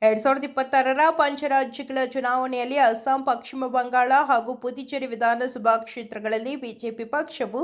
2026ರ ಪಂಚರಾಜ್ಯಗಳ ಚುನಾವಣೆಯಲ್ಲಿ ಅಸ್ಸಾಂ, ಪಶ್ಚಿಮ ಬಂಗಾಳ ಹಾಗೂ ಪುದುಚೇರಿ ವಿಧಾನಸಭಾ ಕ್ಷೇತ್ರಗಳಲ್ಲಿ ಬಿಜೆಪಿ ಪಕ್ಷವು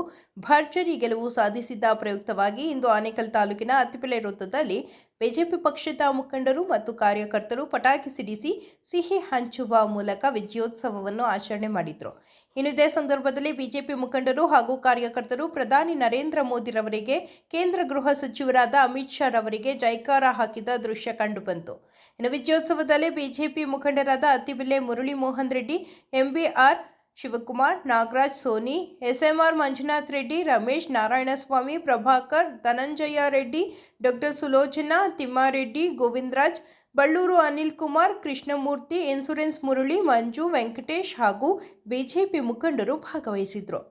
ಭರ್ಜರಿ ಗೆಲುವು ಸಾಧಿಸಿದ್ದ ಪ್ರಯುಕ್ತವಾಗಿ ಇಂದು ಆನೇಕಲ್ ತಾಲೂಕಿನ ಅತ್ತಿಬೆಲೆ ವೃತ್ತದಲ್ಲಿ ಬಿಜೆಪಿ ಪಕ್ಷದ ಮುಖಂಡರು ಮತ್ತು ಕಾರ್ಯಕರ್ತರು ಪಟಾಕಿ ಸಿಡಿಸಿ ಸಿಹಿ ಹಂಚುವ ಮೂಲಕ ವಿಜಯೋತ್ಸವವನ್ನು ಆಚರಣೆ ಮಾಡಿದರು. ಇನ್ನು ಇದೇ ಸಂದರ್ಭದಲ್ಲಿ ಬಿಜೆಪಿ ಮುಖಂಡರು ಹಾಗೂ ಕಾರ್ಯಕರ್ತರು ಪ್ರಧಾನಿ ನರೇಂದ್ರ ಮೋದಿರವರಿಗೆ, ಕೇಂದ್ರ ಗೃಹ ಸಚಿವರಾದ ಅಮಿತ್ ಶಾ ರವರಿಗೆ ಜೈಕಾರ ಹಾಕಿದ ದೃಶ್ಯ ಕಂಡುಬಂತು. ಇನ್ನು ವಿಜಯೋತ್ಸವದಲ್ಲಿ ಬಿಜೆಪಿ ಮುಖಂಡರಾದ Attibele Murali Mohan Reddy, MBR Shivakumar, Nagaraj Soni, SMR Manjunath Reddy, Ramesh Narayanaswamy, Prabhakar, Dhananjaya Reddy, doctor Sulochana, Thimmareddy, Govindaraj, Ballur Anil Kumar, Krishnamurthy, insurance Murali, Manju, Venkatesh ಹಾಗೂ ಬಿಜೆಪಿ ಮುಖಂಡರು ಭಾಗವಹಿಸಿದ್ರು.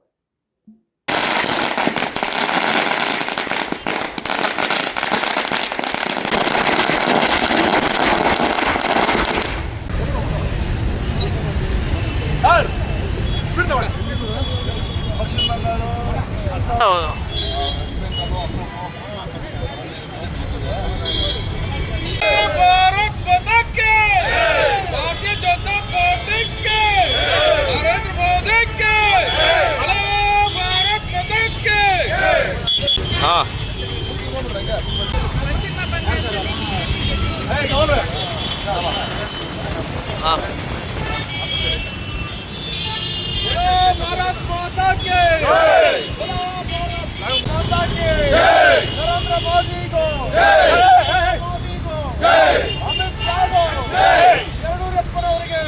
भारत माता के नरेंद्र मोदी को अमित शाह को येडियूरप्पनवरिगे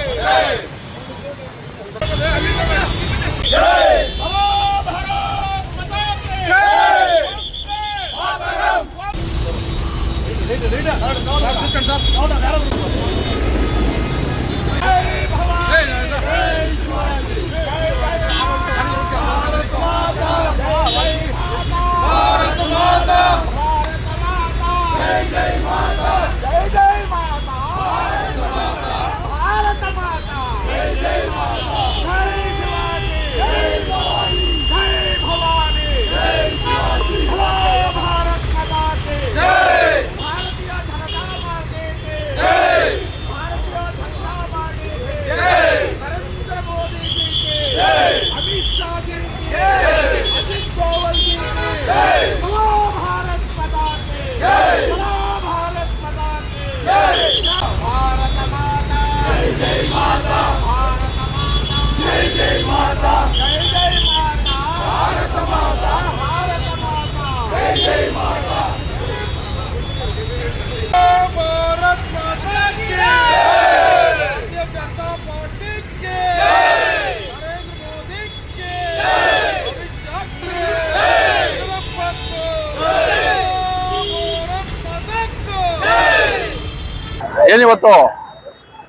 ಏನಿವತ್ತು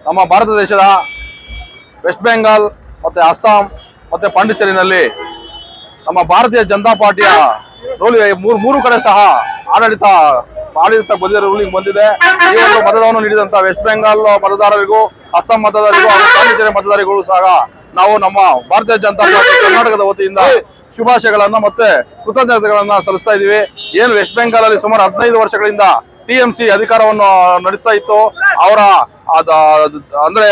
ನಮ್ಮ ಭಾರತ ದೇಶದ ವೆಸ್ಟ್ ಬೆಂಗಾಲ್ ಮತ್ತು ಅಸ್ಸಾಂ ಮತ್ತು ಪಾಂಡಿಚೇರಿನಲ್ಲಿ ನಮ್ಮ ಭಾರತೀಯ ಜನತಾ ಪಾರ್ಟಿಯ ಮೂರು ಕಡೆ ಸಹ ಆಡಳಿತ ರೂಲಿಂಗ್ ಬಂದಿದೆ. ಈ ಒಂದು ಮತದಾನವನ್ನು ನೀಡಿದಂಥ ವೆಸ್ಟ್ ಬೆಂಗಾಲ್ ಮತದಾರರಿಗೂ, ಅಸ್ಸಾಂ ಮತದಾರರಿಗೂ ಹಾಗೂ ಪಾಂಡಿಚೇರಿ ಮತದಾರರಿಗೂ ಸಹ ನಾವು ನಮ್ಮ ಭಾರತೀಯ ಜನತಾ ಪಾರ್ಟಿ ಕರ್ನಾಟಕದ ವತಿಯಿಂದ ಶುಭಾಶಯಗಳನ್ನ ಮತ್ತೆ ಕೃತಜ್ಞತೆಗಳನ್ನ ಸಲ್ಲಿಸ್ತಾ ಇದ್ದೀವಿ. ಏನು ವೆಸ್ಟ್ ಬೆಂಗಾಲ್ ಅಲ್ಲಿ ಸುಮಾರು 15 ವರ್ಷಗಳಿಂದ TMC ಅಧಿಕಾರವನ್ನು ನಡೆಸ್ತಾ ಇತ್ತು. ಅವರ ಅಂದ್ರೆ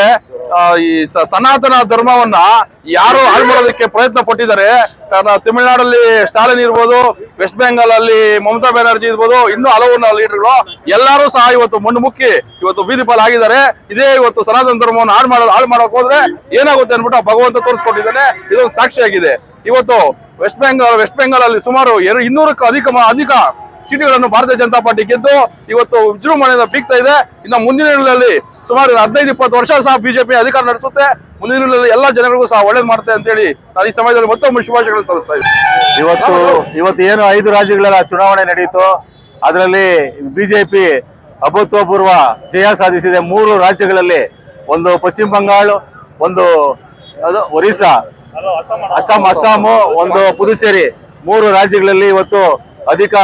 ಈ ಸನಾತನ ಧರ್ಮವನ್ನ ಯಾರು ಹಾಳು ಮಾಡೋದಕ್ಕೆ ಪ್ರಯತ್ನ ಪಟ್ಟಿದ್ದಾರೆ. ತಮಿಳುನಾಡಲ್ಲಿ ಸ್ಟಾಲಿನ್ ಇರ್ಬೋದು, ವೆಸ್ಟ್ ಬೆಂಗಾಲ್ ಅಲ್ಲಿ ಮಮತಾ ಬ್ಯಾನರ್ಜಿ ಇರ್ಬೋದು, ಇನ್ನೂ ಹಲವು ಲೀಡರ್ಗಳು ಎಲ್ಲರೂ ಸಹ ಇವತ್ತು ಮಣ್ಣು ಮುಕ್ಕಿ ಇವತ್ತು ಬೀದಿ ಪಾಲ್ ಆಗಿದ್ದಾರೆ. ಇದೇ ಇವತ್ತು ಸನಾತನ ಧರ್ಮವನ್ನು ಹಾಳು ಮಾಡಕ್ ಹೋದ್ರೆ ಏನಾಗುತ್ತೆ ಅನ್ಬಿಟ್ಟು ಭಗವಂತ ತೋರಿಸ್ಕೊಟ್ಟಿದ್ದಾನೆ. ಇದೊಂದು ಸಾಕ್ಷಿಯಾಗಿದೆ. ಇವತ್ತು ವೆಸ್ಟ್ ಬೆಂಗಾಲ್ ಅಲ್ಲಿ ಸುಮಾರು 200ಕ್ಕೂ ಅಧಿಕ ಸೀಟುಗಳನ್ನು ಭಾರತೀಯ ಜನತಾ ಪಾರ್ಟಿ ಗೆದ್ದು ಇವತ್ತು ವಿಜೃಂಭಣೆಯಿಂದ ಬೀಗ್ತಾ ಇದೆ. ಇನ್ನು ಮುಂದಿನ ದಿನಗಳಲ್ಲಿ ಸುಮಾರು 15-20 ವರ್ಷ ಸಹ ಬಿಜೆಪಿ ಅಧಿಕಾರ ನಡೆಸುತ್ತೆ. ಮುಂದಿನ ದಿನಗಳಲ್ಲಿ ಎಲ್ಲಾ ಜನಗಳಿಗೂ ಸಹ ಒಳ್ಳೇದು ಮಾಡುತ್ತೆ ಅಂತ ಹೇಳಿ ನಾನು ಈ ಸಮಯದಲ್ಲಿ ಮತ್ತೊಮ್ಮೆ ಶುಭಾಶಯಗಳನ್ನು ಸಲ್ಲಿಸ್ತಾ ಇದ್ದೀನಿ. ಇವತ್ತು ಏನು 5 ರಾಜ್ಯಗಳ ಚುನಾವಣೆ ನಡೆಯಿತು, ಅದರಲ್ಲಿ ಬಿಜೆಪಿ ಅಭೂತಪೂರ್ವ ಜಯ ಸಾಧಿಸಿದೆ. 3 ರಾಜ್ಯಗಳಲ್ಲಿ, ಒಂದು ಪಶ್ಚಿಮ ಬಂಗಾಳ, ಒಂದು ಒರಿಸ್ಸಾ, ಅಸ್ಸಾಂ, ಒಂದು ಪುದುಚೇರಿ, 3 ರಾಜ್ಯಗಳಲ್ಲಿ ಇವತ್ತು ಅಧಿಕ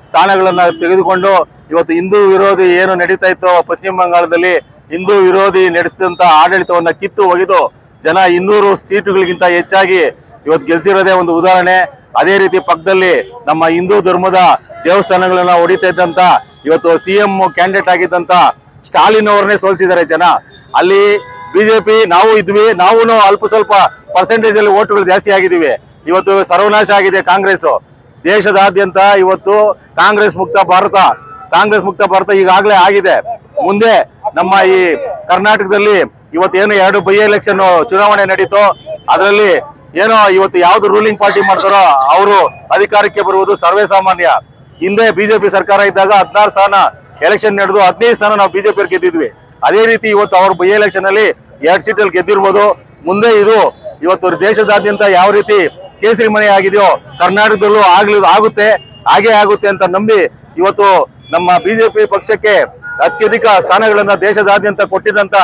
ಸ್ಥಾನಗಳನ್ನ ತೆಗೆದುಕೊಂಡು ಇವತ್ತು ಹಿಂದೂ ವಿರೋಧಿ ಏನು ನಡೀತಾ ಇತ್ತು ಪಶ್ಚಿಮ ಬಂಗಾಳದಲ್ಲಿ, ಹಿಂದೂ ವಿರೋಧಿ ನಡೆಸಿದಂತ ಆಡಳಿತವನ್ನ ಕಿತ್ತು ಒಗೆದು ಜನ 200 ಸೀಟುಗಳಿಗಿಂತ ಹೆಚ್ಚಾಗಿ ಇವತ್ತು ಗೆಲ್ಸಿರೋದೇ ಒಂದು ಉದಾಹರಣೆ. ಅದೇ ರೀತಿ ಪಕ್ಕದಲ್ಲಿ ನಮ್ಮ ಹಿಂದೂ ಧರ್ಮದ ದೇವಸ್ಥಾನಗಳನ್ನ ಹೊಡಿತಾ ಇದ್ದಂತ ಇವತ್ತು CM ಕ್ಯಾಂಡಿಡೇಟ್ ಆಗಿದ್ದಂತ ಸ್ಟಾಲಿನ್ ಅವ್ರನ್ನೇ ಸೋಲಿಸಿದ್ದಾರೆ ಜನ. ಅಲ್ಲಿ ಬಿಜೆಪಿ ನಾವು ಇದ್ವಿ, ನಾವು ಅಲ್ಪ ಸ್ವಲ್ಪ ಪರ್ಸೆಂಟೇಜ್ ಅಲ್ಲಿ ಓಟುಗಳು ಜಾಸ್ತಿ ಆಗಿದ್ದೀವಿ. ಇವತ್ತು ಸರ್ವನಾಶ ಆಗಿದೆ ಕಾಂಗ್ರೆಸ್. ದೇಶದಾದ್ಯಂತ ಇವತ್ತು ಕಾಂಗ್ರೆಸ್ ಮುಕ್ತ ಭಾರತ ಈಗಾಗಲೇ ಆಗಿದೆ. ಮುಂದೆ ನಮ್ಮ ಈ ಕರ್ನಾಟಕದಲ್ಲಿ ಇವತ್ತೇನು 2 ಬೈ ಎಲೆಕ್ಷನ್ ಚುನಾವಣೆ ನಡೀತೋ ಅದರಲ್ಲಿ ಏನೋ ಇವತ್ತು ಯಾವ್ದು ರೂಲಿಂಗ್ ಪಾರ್ಟಿ ಮಾಡ್ತಾರೋ ಅವರು ಅಧಿಕಾರಕ್ಕೆ ಬರುವುದು ಸರ್ವೇ ಸಾಮಾನ್ಯ. ಹಿಂದೆ ಬಿಜೆಪಿ ಸರ್ಕಾರ ಇದ್ದಾಗ 16 ಸ್ಥಾನ ಎಲೆಕ್ಷನ್ ನಡೆದು 15 ಸ್ಥಾನ ನಾವು ಬಿಜೆಪಿ ಗೆದ್ದಿದ್ವಿ. ಅದೇ ರೀತಿ ಇವತ್ತು ಅವ್ರ ಬೈ ಎಲೆಕ್ಷನ್ ಅಲ್ಲಿ 2 ಸೀಟಲ್ಲಿ ಗೆದ್ದಿರ್ಬೋದು. ಮುಂದೆ ಇದು ಇವತ್ತು ದೇಶದಾದ್ಯಂತ ಯಾವ ರೀತಿ ಕೇಸರಿ ಮನೆ ಆಗಿದೆಯೋ ಕರ್ನಾಟಕದಲ್ಲೂ ಆಗುತ್ತೆ ಅಂತ ನಂಬಿ ಇವತ್ತು ನಮ್ಮ ಬಿಜೆಪಿ ಪಕ್ಷಕ್ಕೆ ಅತ್ಯಧಿಕ ಸ್ಥಾನಗಳನ್ನ ದೇಶದಾದ್ಯಂತ ಕೊಟ್ಟಿದ್ದಂತ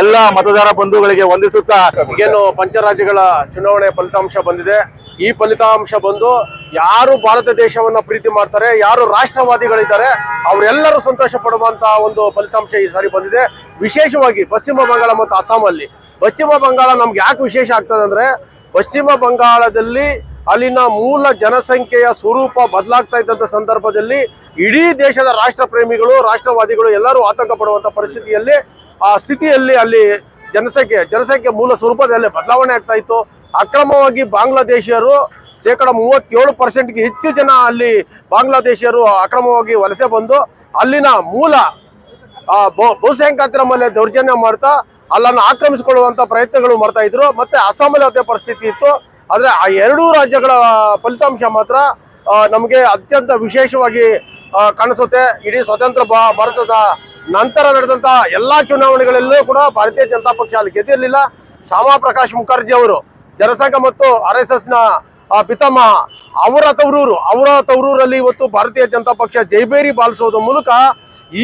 ಎಲ್ಲಾ ಮತದಾರ ಬಂಧುಗಳಿಗೆ ವಂದಿಸುತ್ತಾ, ಏನು ಪಂಚರಾಜ್ಯಗಳ ಚುನಾವಣೆ ಫಲಿತಾಂಶ ಬಂದಿದೆ. ಈ ಫಲಿತಾಂಶ ಬಂದು ಯಾರು ಭಾರತ ದೇಶವನ್ನ ಪ್ರೀತಿ ಮಾಡ್ತಾರೆ, ಯಾರು ರಾಷ್ಟ್ರವಾದಿಗಳಿದ್ದಾರೆ ಅವರೆಲ್ಲರೂ ಸಂತೋಷ ಪಡುವಂತಹ ಒಂದು ಫಲಿತಾಂಶ ಈ ಸಾರಿ ಬಂದಿದೆ. ವಿಶೇಷವಾಗಿ ಪಶ್ಚಿಮ ಬಂಗಾಳ ಮತ್ತು ಅಸ್ಸಾಮಲ್ಲಿ. ಪಶ್ಚಿಮ ಬಂಗಾಳ ನಮ್ಗೆ ಯಾಕೆ ವಿಶೇಷ ಆಗ್ತದೆ ಅಂದ್ರೆ, ಪಶ್ಚಿಮ ಬಂಗಾಳದಲ್ಲಿ ಅಲ್ಲಿನ ಮೂಲ ಜನಸಂಖ್ಯೆಯ ಸ್ವರೂಪ ಬದಲಾಗ್ತಾ ಇದ್ದಂಥ ಸಂದರ್ಭದಲ್ಲಿ ಇಡೀ ದೇಶದ ರಾಷ್ಟ್ರ ಪ್ರೇಮಿಗಳು, ರಾಷ್ಟ್ರವಾದಿಗಳು ಎಲ್ಲರೂ ಆತಂಕ ಪಡುವಂತ ಪರಿಸ್ಥಿತಿಯಲ್ಲಿ ಆ ಸ್ಥಿತಿಯಲ್ಲಿ ಅಲ್ಲಿ ಜನಸಂಖ್ಯೆ ಮೂಲ ಸ್ವರೂಪದಲ್ಲಿ ಬದಲಾವಣೆ ಆಗ್ತಾ ಇತ್ತು. ಅಕ್ರಮವಾಗಿ ಬಾಂಗ್ಲಾದೇಶಿಯರು 37% ಹೆಚ್ಚು ಜನ ಅಲ್ಲಿ ಬಾಂಗ್ಲಾದೇಶಿಯರು ಅಕ್ರಮವಾಗಿ ವಲಸೆ ಬಂದು ಅಲ್ಲಿನ ಮೂಲ ಬಹುಸಂಖ್ಯಾತರ ಮೇಲೆ ದೌರ್ಜನ್ಯ ಮಾಡ್ತಾ ಅಲ್ಲನ್ನು ಆಕ್ರಮಿಸಿಕೊಳ್ಳುವಂತ ಪ್ರಯತ್ನಗಳು ಮಾಡ್ತಾ ಇದ್ರು. ಮತ್ತೆ ಅಸ್ಸಾಮಲ್ಲಿ ಅದೇ ಪರಿಸ್ಥಿತಿ ಇತ್ತು. ಆದ್ರೆ ಆ 2 ರಾಜ್ಯಗಳ ಫಲಿತಾಂಶ ಮಾತ್ರ ನಮಗೆ ಅತ್ಯಂತ ವಿಶೇಷವಾಗಿ ಕಾಣಿಸುತ್ತೆ. ಇಡೀ ಸ್ವತಂತ್ರ ಭಾರತದ ನಂತರ ನಡೆದಂತ ಎಲ್ಲಾ ಚುನಾವಣೆಗಳಲ್ಲೂ ಕೂಡ ಭಾರತೀಯ ಜನತಾ ಪಕ್ಷ ಅಲ್ಲಿ ಗೆದ್ದಿರಲಿಲ್ಲ. ಶ್ಯಾಮಾ ಪ್ರಕಾಶ್ ಮುಖರ್ಜಿ ಅವರು ಜನಸಂಘ ಮತ್ತು RSS ನ ಪಿತಾಮಹ, ಅವರ ತವರೂರಲ್ಲಿ ಇವತ್ತು ಭಾರತೀಯ ಜನತಾ ಪಕ್ಷ ಜೈಬೇರಿ ಬಾಲಿಸೋದ್ರ ಮೂಲಕ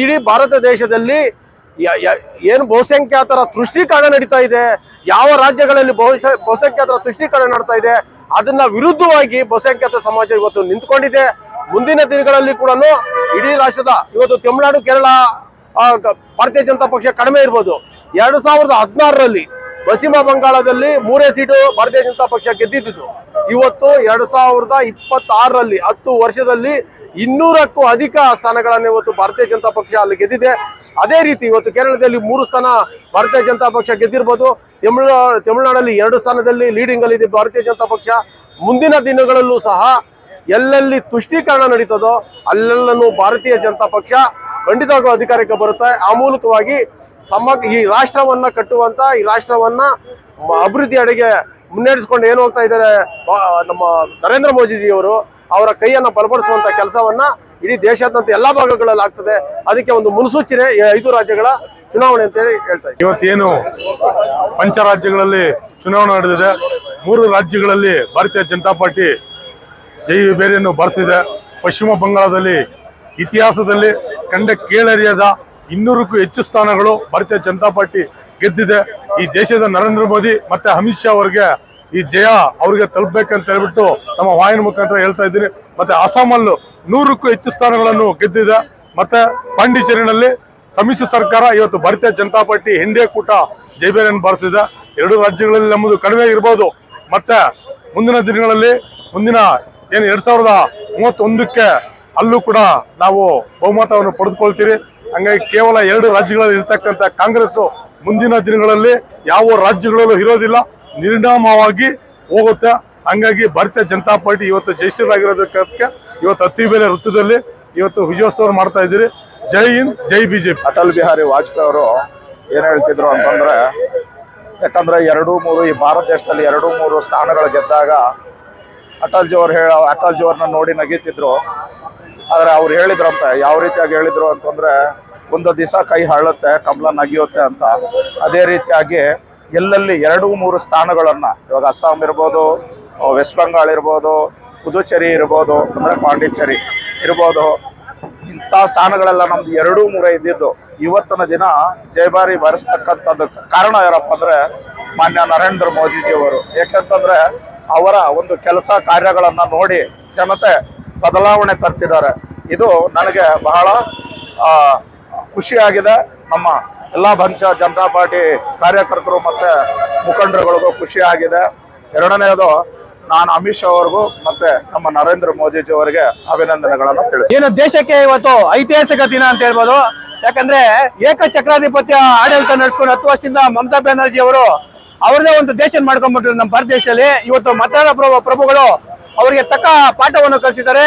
ಇಡೀ ಭಾರತ ದೇಶದಲ್ಲಿ ಏನು ಬಹುಸಂಖ್ಯಾತರ ತುಷ್ಟೀಕರಣ ನಡೀತಾ ಇದೆ, ಯಾವ ರಾಜ್ಯಗಳಲ್ಲಿ ಬಹುಸಂಖ್ಯಾತರ ತುಷ್ಟೀಕರಣ ನಡ್ತಾ ಇದೆ ಅದನ್ನ ವಿರುದ್ಧವಾಗಿ ಬಹುಸಂಖ್ಯಾತ ಸಮಾಜ ಇವತ್ತು ನಿಂತ್ಕೊಂಡಿದೆ. ಮುಂದಿನ ದಿನಗಳಲ್ಲಿ ಕೂಡ ಇಡೀ ರಾಷ್ಟ್ರದ ಇವತ್ತು ತಮಿಳುನಾಡು, ಕೇರಳ ಭಾರತೀಯ ಜನತಾ ಪಕ್ಷ ಕಡಿಮೆ ಇರ್ಬೋದು. 2016ರಲ್ಲಿ ಪಶ್ಚಿಮ ಬಂಗಾಳದಲ್ಲಿ 3 ಸೀಟು ಭಾರತೀಯ ಜನತಾ ಪಕ್ಷ ಗೆದ್ದಿದ್ದು. ಇವತ್ತು 2026ರಲ್ಲಿ 10 ವರ್ಷದಲ್ಲಿ 200ಕ್ಕೂ ಅಧಿಕ ಸ್ಥಾನಗಳನ್ನು ಇವತ್ತು ಭಾರತೀಯ ಜನತಾ ಪಕ್ಷ ಅಲ್ಲಿ ಗೆದ್ದಿದೆ. ಅದೇ ರೀತಿ ಇವತ್ತು ಕೇರಳದಲ್ಲಿ 3 ಸ್ಥಾನ ಭಾರತೀಯ ಜನತಾ ಪಕ್ಷ ಗೆದ್ದಿರ್ಬೋದು. ತಮಿಳುನಾಡಲ್ಲಿ 2 ಸ್ಥಾನದಲ್ಲಿ ಲೀಡಿಂಗ್ ಅಲ್ಲಿ ಇದೆ ಭಾರತೀಯ ಜನತಾ ಪಕ್ಷ. ಮುಂದಿನ ದಿನಗಳಲ್ಲೂ ಸಹ ಎಲ್ಲೆಲ್ಲಿ ತುಷ್ಟೀಕರಣ ನಡೀತದೋ ಅಲ್ಲೆಲ್ಲೂ ಭಾರತೀಯ ಜನತಾ ಪಕ್ಷ ಖಂಡಿತವಾಗೂ ಅಧಿಕಾರಕ್ಕೆ ಬರುತ್ತೆ. ಆ ಮೂಲಕವಾಗಿ ಈ ರಾಷ್ಟ್ರವನ್ನ ಕಟ್ಟುವಂತ, ಈ ರಾಷ್ಟ್ರವನ್ನ ಅಭಿವೃದ್ಧಿ ಅಡೆಗೆ ಮುನ್ನಡೆಸ್ಕೊಂಡು ಏನು ಹೋಗ್ತಾ ಇದ್ದಾರೆ ನಮ್ಮ ನರೇಂದ್ರ ಮೋದಿಜಿಯವರು, ಅವರ ಕೈಯನ್ನ ಬಲಪಡಿಸುವಂತ ಕೆಲಸವನ್ನ ಇಡೀ ದೇಶಾದ್ಯಂತ ಎಲ್ಲಾ ಭಾಗಗಳಲ್ಲಿ ಆಗ್ತದೆ. ಅದಕ್ಕೆ ಒಂದು ಮುನ್ಸೂಚನೆ 5 ರಾಜ್ಯಗಳ ಚುನಾವಣೆ ಅಂತೇಳಿ ಹೇಳ್ತಾ ಇದ್ದೀವಿ. ಇವತ್ತೇನು ಪಂಚರಾಜ್ಯಗಳಲ್ಲಿ ಚುನಾವಣೆ ನಡೆದಿದೆ, 3 ರಾಜ್ಯಗಳಲ್ಲಿ ಭಾರತೀಯ ಜನತಾ ಪಾರ್ಟಿ ಜೈಬೇರಿಯನ್ನು ಬಾರಿಸಿದೆ. ಪಶ್ಚಿಮ ಬಂಗಾಳದಲ್ಲಿ ಇತಿಹಾಸದಲ್ಲಿ ಕಂಡ ಕೇಳರಿಯದ 200ಕ್ಕೂ ಹೆಚ್ಚು ಸ್ಥಾನಗಳು ಭಾರತೀಯ ಜನತಾ ಪಾರ್ಟಿ ಗೆದ್ದಿದೆ. ಈ ದೇಶದ ನರೇಂದ್ರ ಮೋದಿ ಮತ್ತೆ ಅಮಿತ್ ಶಾ ಅವರಿಗೆ ಈ ಜಯ ಅವ್ರಿಗೆ ತಲುಪಬೇಕಂತ ಹೇಳ್ಬಿಟ್ಟು ನಮ್ಮ ವಾಹಿನಿ ಮುಖಾಂತರ ಹೇಳ್ತಾ ಇದ್ದೀನಿ. ಮತ್ತೆ ಅಸ್ಸಾಮಲ್ಲೂ 100ಕ್ಕೂ ಹೆಚ್ಚು ಸ್ಥಾನಗಳನ್ನು ಗೆದ್ದಿದೆ. ಮತ್ತೆ ಪಾಂಡಿಚೇರಿನಲ್ಲಿ ಸಮ್ಮಿಶ್ರ ಸರ್ಕಾರ ಇವತ್ತು ಭಾರತೀಯ ಜನತಾ ಪಾರ್ಟಿ ಎನ್ಡಿಎ ಕೂಟ ಜೈಬೇರಿಯನ್ನು ಬಾರಿಸಿದೆ. 2 ರಾಜ್ಯಗಳಲ್ಲಿ ನಮ್ಮದು ಕಡಿಮೆ ಇರ್ಬೋದು. ಮತ್ತೆ ಮುಂದಿನ ದಿನಗಳಲ್ಲಿ ಮುಂದಿನ ಏನು 2031ಕ್ಕೆ ಅಲ್ಲೂ ಕೂಡ ನಾವು ಬಹುಮತವನ್ನು ಪಡೆದುಕೊಳ್ತೀರಿ. ಹಂಗಾಗಿ ಕೇವಲ 2 ರಾಜ್ಯಗಳಲ್ಲಿ ಇರ್ತಕ್ಕಂಥ ಕಾಂಗ್ರೆಸ್ ಮುಂದಿನ ದಿನಗಳಲ್ಲಿ ಯಾವ ರಾಜ್ಯಗಳಲ್ಲೂ ಇರೋದಿಲ್ಲ, ನಿರ್ನಾಮವಾಗಿ ಹೋಗುತ್ತೆ. ಹಂಗಾಗಿ ಭಾರತೀಯ ಜನತಾ ಪಾರ್ಟಿ ಇವತ್ತು ಜಯಶೀಲರಾಗಿರೋದಕ್ಕೆ ಇವತ್ತು ಅತಿ ಬೇರೆ ವೃತ್ತದಲ್ಲಿ ಇವತ್ತು ವಿಜಯೋತ್ಸವ ಮಾಡ್ತಾ ಇದ್ದೀರಿ. ಜೈ ಹಿಂದ್, ಜೈ ಬಿಜೆಪಿ. ಅಟಲ್ ಬಿಹಾರಿ ವಾಜಪೇಯಿ ಅವರು ಏನ್ ಹೇಳ್ತಿದ್ರು ಅಂತಂದ್ರೆ, ಯಾಕಂದ್ರೆ 2-3 ಈ ಭಾರತ ದೇಶದಲ್ಲಿ 2-3 ಸ್ಥಾನಗಳು ಗೆದ್ದಾಗ ಅಟಲ್ ಜಿ ಅವ್ರನ್ನ ನೋಡಿ ನಗೀತಿದ್ರು. ಆದ್ರೆ ಅವ್ರು ಹೇಳಿದ್ರಂತೆ, ಯಾವ ರೀತಿಯಾಗಿ ಹೇಳಿದ್ರು ಅಂತಂದ್ರೆ, ಒಂದು ದಿವಸ ಕೈ ಹರಳುತ್ತೆ, ಕಮಲ ನಗಿಯುತ್ತೆ ಅಂತ. ಅದೇ ರೀತಿಯಾಗಿ ಎಲ್ಲೆಲ್ಲಿ 2-3 ಸ್ಥಾನಗಳನ್ನ, ಇವಾಗ ಅಸ್ಸಾಂ ಇರ್ಬೋದು, ವೆಸ್ಟ್ ಬೆಂಗಾಲ್ ಇರ್ಬೋದು, ಪುದುಚೇರಿ ಇರ್ಬೋದು, ಅಂದ್ರೆ ಪಾಂಡಿಚೇರಿ ಇರ್ಬೋದು, ಇಂಥ ಸ್ಥಾನಗಳೆಲ್ಲ ನಮ್ದು 2-3 ಇದ್ದಿದ್ದು ಇವತ್ತಿನ ದಿನ ಜೈಬಾರಿ ಬಾರಿಸ್ತಕ್ಕಂಥದ್ದು ಕಾರಣ ಯಾರಪ್ಪ ಅಂದ್ರೆ ಮಾನ್ಯ ನರೇಂದ್ರ ಮೋದಿಜಿಯವರು. ಯಾಕೆಂತಂದ್ರೆ ಅವರ ಒಂದು ಕೆಲಸ ಕಾರ್ಯಗಳನ್ನ ನೋಡಿ ಜನತೆ ಬದಲಾವಣೆ ತರ್ತಿದ್ದಾರೆ. ಇದು ನನಗೆ ಬಹಳ ಖುಷಿಯಾಗಿದೆ. ನಮ್ಮ ಎಲ್ಲ ಜನತಾ ಪಾರ್ಟಿ ಕಾರ್ಯಕರ್ತರು ಮತ್ತೆ ಮುಖಂಡರುಗಳಿಗೂ ಖುಷಿಯಾಗಿದೆ. ಎರಡನೆಯದು, ನಾನು ಅಮಿತ್ ಶಾ ಅವ್ರಿಗೂ ಮತ್ತೆ ನಮ್ಮ ನರೇಂದ್ರ ಮೋದಿಜಿ ಅವರಿಗೆ ಅಭಿನಂದನೆಗಳನ್ನು ತಿಳಿಸ್ತೀನಿ. ಏನು ದೇಶಕ್ಕೆ ಇವತ್ತು ಐತಿಹಾಸಿಕ ದಿನ ಅಂತ ಹೇಳ್ಬೋದು. ಯಾಕಂದ್ರೆ ಏಕಚಕ್ರಾಧಿಪತ್ಯ ಆಡಳಿತ ನಡೆಸ್ಕೊಂಡು 10 ವರ್ಷದಿಂದ ಮಮತಾ ಬ್ಯಾನರ್ಜಿ ಅವರು ಅವ್ರದೇ ಒಂದು ದೇಶ ಮಾಡ್ಕೊಂಡ್ಬಿಟ್ರು ನಮ್ಮ ಭಾರತ ದೇಶದಲ್ಲಿ. ಇವತ್ತು ಮತದಾರ ಪ್ರಭುಗಳು ಅವರಿಗೆ ತಕ್ಕ ಪಾಠವನ್ನು ಕಲಿಸಿದ್ದಾರೆ.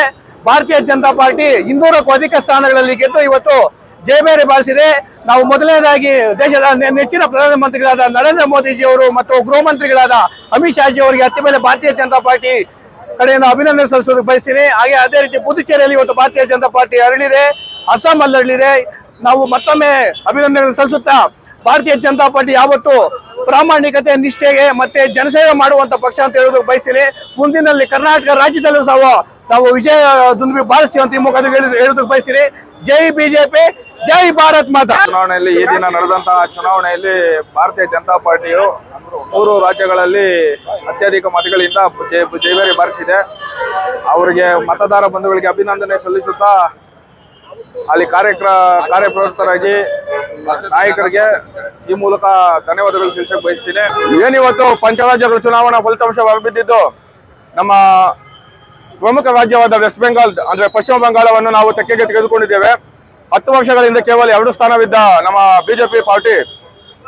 ಭಾರತೀಯ ಜನತಾ ಪಾರ್ಟಿ 200ಕ್ಕೂ ಅಧಿಕ ಸ್ಥಾನಗಳಲ್ಲಿ ಗೆದ್ದು ಇವತ್ತು ಜಯಬೇರಿ ಬಾರಿಸಿದೆ. ನಾವು ಮೊದಲನೇದಾಗಿ ದೇಶದ ನೆಚ್ಚಿನ ಪ್ರಧಾನಮಂತ್ರಿಗಳಾದ ನರೇಂದ್ರ ಮೋದಿಜಿ ಅವರು ಮತ್ತು ಗೃಹ ಮಂತ್ರಿಗಳಾದ ಅಮಿತ್ ಶಾ ಜಿ ಅವರಿಗೆ ಅತಿ ಮೇಲೆ ಭಾರತೀಯ ಜನತಾ ಪಾರ್ಟಿ ಕಡೆಯಿಂದ ಅಭಿನಂದನೆ ಸಲ್ಲಿಸೋದಕ್ಕೆ ಬಯಸ್ತೀನಿ. ಹಾಗೆ ಅದೇ ರೀತಿ ಪುದುಚೇರಿಯಲ್ಲಿ ಇವತ್ತು ಭಾರತೀಯ ಜನತಾ ಪಾರ್ಟಿ ಅರಳಿದೆ, ಅಸ್ಸಾಂ ಅಲ್ಲಿ ಅರಳಿದೆ. ನಾವು ಮತ್ತೊಮ್ಮೆ ಅಭಿನಂದನೆ ಸಲ್ಲಿಸುತ್ತಾ ಭಾರತೀಯ ಜನತಾ ಪಾರ್ಟಿ ಯಾವತ್ತು ಪ್ರಾಮಾಣಿಕತೆ, ನಿಷ್ಠೆಗೆ ಮತ್ತೆ ಜನಸೇವೆ ಮಾಡುವಂತ ಪಕ್ಷ ಅಂತ ಹೇಳೋದಕ್ಕೆ ಬಯಸ್ತೀನಿ. ಮುಂದಿನಲ್ಲಿ ಕರ್ನಾಟಕ ರಾಜ್ಯದಲ್ಲೂ ಸಹ ನಾವು ವಿಜಯ ದುಂದುಬಿ ಬಾರಿಸ್ತೀವಿ ಅಂತ ಈ ಮುಖ ಹೇಳೋದಕ್ಕೆ ಬಯಸ್ತೀನಿ. ಜೈ ಬಿಜೆಪಿ, ಜೈ ಭಾರತ್ ಮಾತಾ. ಚುನಾವಣೆಯಲ್ಲಿ ಈ ದಿನ ನಡೆದಂತಹ ಚುನಾವಣೆಯಲ್ಲಿ ಭಾರತೀಯ ಜನತಾ ಪಾರ್ಟಿಯು 3 ರಾಜ್ಯಗಳಲ್ಲಿ ಅತ್ಯಧಿಕ ಮತಗಳಿಂದ ಜಯಬೇರಿ ಬಾರಿಸಿದೆ. ಅವರಿಗೆ ಮತದಾರ ಬಂಧುಗಳಿಗೆ ಅಭಿನಂದನೆ ಸಲ್ಲಿಸುತ್ತಾ ಅಲ್ಲಿ ಕಾರ್ಯಪ್ರವೃತ್ತರಾಗಿ ನಾಯಕರಿಗೆ ಈ ಮೂಲಕ ಧನ್ಯವಾದಗಳು ತಿಳಿಸಕ್ಕೆ ಬಯಸ್ತೀನಿ. ಏನಿವತ್ತು ಪಂಚರಾಜ್ಯಗಳ ಚುನಾವಣಾ ಫಲಿತಾಂಶ ಹೊರಬಿದ್ದಿದ್ದು ನಮ್ಮ ಪ್ರಮುಖ ರಾಜ್ಯವಾದ ವೆಸ್ಟ್ ಬೆಂಗಾಲ್ ಅಂದ್ರೆ ಪಶ್ಚಿಮ ಬಂಗಾಳವನ್ನು ನಾವು ತೆಕ್ಕೆಗೆ ತೆಗೆದುಕೊಂಡಿದ್ದೇವೆ. 10 ವರ್ಷಗಳಿಂದ ಕೇವಲ 2 ಸ್ಥಾನವಿದ್ದ ನಮ್ಮ ಬಿಜೆಪಿ ಪಾರ್ಟಿ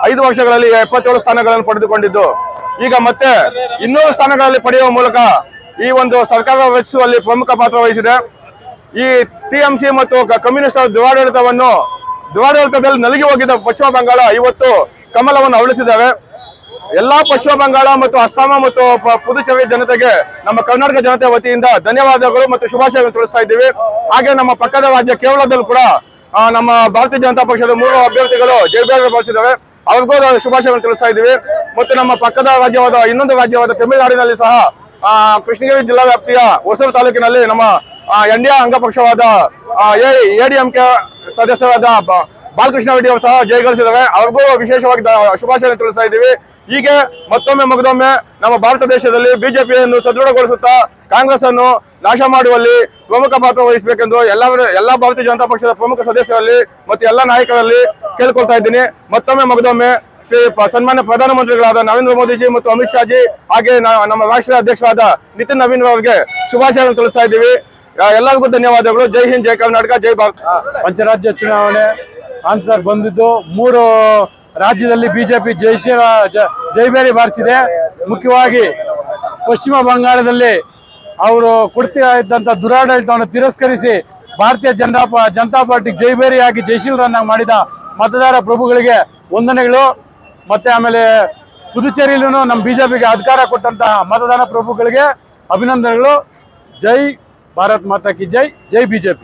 5 ವರ್ಷಗಳಲ್ಲಿ 77 ಸ್ಥಾನಗಳನ್ನು ಪಡೆದುಕೊಂಡಿದ್ದು, ಈಗ ಮತ್ತೆ 200 ಸ್ಥಾನಗಳಲ್ಲಿ ಪಡೆಯುವ ಮೂಲಕ ಈ ಒಂದು ಸರ್ಕಾರ ರಚಿಸುವಲ್ಲಿ ಪ್ರಮುಖ ಪಾತ್ರ ವಹಿಸಿದೆ. ಈ ಟಿಎಂಸಿ ಮತ್ತು ಕಮ್ಯುನಿಸ್ಟ್ ದುರಾಡಳಿತದಲ್ಲಿ ನಲುಗಿ ಹೋಗಿದ್ದ ಪಶ್ಚಿಮ ಬಂಗಾಳ ಇವತ್ತು ಕಮಲವನ್ನು ಅರಳಿಸಿದ್ದಾರೆ. ಎಲ್ಲಾ ಪಶ್ಚಿಮ ಬಂಗಾಳ ಮತ್ತು ಅಸ್ಸಾಂ ಮತ್ತು ಪುದುಚೇರಿ ಜನತೆಗೆ ನಮ್ಮ ಕರ್ನಾಟಕ ಜನತೆ ವತಿಯಿಂದ ಧನ್ಯವಾದಗಳು ಮತ್ತು ಶುಭಾಶಯಗಳನ್ನು ತಿಳಿಸ್ತಾ ಇದ್ದೀವಿ. ಹಾಗೆ ನಮ್ಮ ಪಕ್ಕದ ರಾಜ್ಯ ಕೇರಳದಲ್ಲೂ ಕೂಡ ನಮ್ಮ ಭಾರತೀಯ ಜನತಾ ಪಕ್ಷದ 3 ಅಭ್ಯರ್ಥಿಗಳು ಜಯಬೇರಿ ಬಾರಿಸಿದ್ದಾರೆ. ಅವ್ರಿಗೂ ಶುಭಾಶಯಗಳನ್ನು ತಿಳಿಸ್ತಾ ಇದ್ದೀವಿ. ಮತ್ತು ನಮ್ಮ ಪಕ್ಕದ ರಾಜ್ಯವಾದ ಇನ್ನೊಂದು ರಾಜ್ಯವಾದ ತಮಿಳುನಾಡಿನಲ್ಲಿ ಸಹ ಕೃಷ್ಣಗಿರಿ ಜಿಲ್ಲಾ ವ್ಯಾಪ್ತಿಯ ಹೊಸೂರು ತಾಲೂಕಿನಲ್ಲಿ ನಮ್ಮ ಎನ್ಡಿಎ ಅಂಗಪಕ್ಷವಾದ ಎಡಿಎಂಕೆ ಸದಸ್ಯರಾದ ಬಾಲಕೃಷ್ಣ ರೆಡ್ಡಿ ಅವರು ಸಹ ಜಯಗಳಿಸಿದ್ದಾರೆ. ಅವ್ರಿಗೂ ವಿಶೇಷವಾಗಿ ಶುಭಾಶಯ ತಿಳಿಸ್ತಾ ಇದ್ದೀವಿ. ಹೀಗೆ ಮಗದೊಮ್ಮೆ ನಮ್ಮ ಭಾರತ ದೇಶದಲ್ಲಿ ಬಿಜೆಪಿಯನ್ನು ಸದೃಢಗೊಳಿಸುತ್ತಾ ಕಾಂಗ್ರೆಸ್ ಅನ್ನು ನಾಶ ಮಾಡುವಲ್ಲಿ ಪ್ರಮುಖ ಪಾತ್ರ ವಹಿಸಬೇಕೆಂದು ಎಲ್ಲಾ ಭಾರತೀಯ ಜನತಾ ಪಕ್ಷದ ಪ್ರಮುಖ ಸದಸ್ಯರಲ್ಲಿ ಮತ್ತು ಎಲ್ಲ ನಾಯಕರಲ್ಲಿ ಕೇಳ್ಕೊಳ್ತಾ ಇದ್ದೀನಿ. ಮಗದೊಮ್ಮೆ ಸನ್ಮಾನ್ಯ ಪ್ರಧಾನಮಂತ್ರಿಗಳಾದ ನರೇಂದ್ರ ಮೋದಿಜಿ ಮತ್ತು ಅಮಿತ್ ಶಾ ಜಿ ಹಾಗೆ ನಮ್ಮ ರಾಷ್ಟ್ರೀಯ ಅಧ್ಯಕ್ಷರಾದ ನಿತಿನ್ ನವೀನ್ ಅವರಿಗೆ ಶುಭಾಶಯಗಳನ್ನು ತಿಳಿಸ್ತಾ ಇದ್ದೀವಿ. ಎಲ್ಲರಿಗೂ ಧನ್ಯವಾದಗಳು. ಜೈ ಹಿಂದ್, ಜೈ ಕರ್ನಾಟಕ, ಜೈ ಭಾರತ್. ಪಂಚರಾಜ್ಯ ಚುನಾವಣೆ ಆನ್ಸರ್ ಬಂದಿದ್ದು 3 ರಾಜ್ಯದಲ್ಲಿ ಬಿಜೆಪಿ ಜಯಬೇರಿ ಬಾರಿಸಿದೆ. ಮುಖ್ಯವಾಗಿ ಪಶ್ಚಿಮ ಬಂಗಾಳದಲ್ಲಿ ಅವರು ಕೊಡ್ತಾ ಇದ್ದಂತ ದುರಾಡಳಿತವನ್ನು ತಿರಸ್ಕರಿಸಿ ಭಾರತೀಯ ಜನತಾ ಪಾರ್ಟಿ ಜಯಬೇರಿಯಾಗಿ ಜಯಶೀಲರನ್ನಾಗಿ ಮಾಡಿದ ಮತದಾರ ಪ್ರಭುಗಳಿಗೆ ವಂದನೆಗಳು. ಮತ್ತೆ ಆಮೇಲೆ ಪುದುಚೇರಿಯಲ್ಲೂ ನಮ್ಮ ಬಿಜೆಪಿಗೆ ಅಧಿಕಾರ ಕೊಟ್ಟಂತಹ ಮತದಾರ ಪ್ರಭುಗಳಿಗೆ ಅಭಿನಂದನೆಗಳು. ಜೈ ಭಾರತ್ ಮಾತಾ ಕಿ ಜೈ, ಜೈ ಬಿಜೆಪಿ.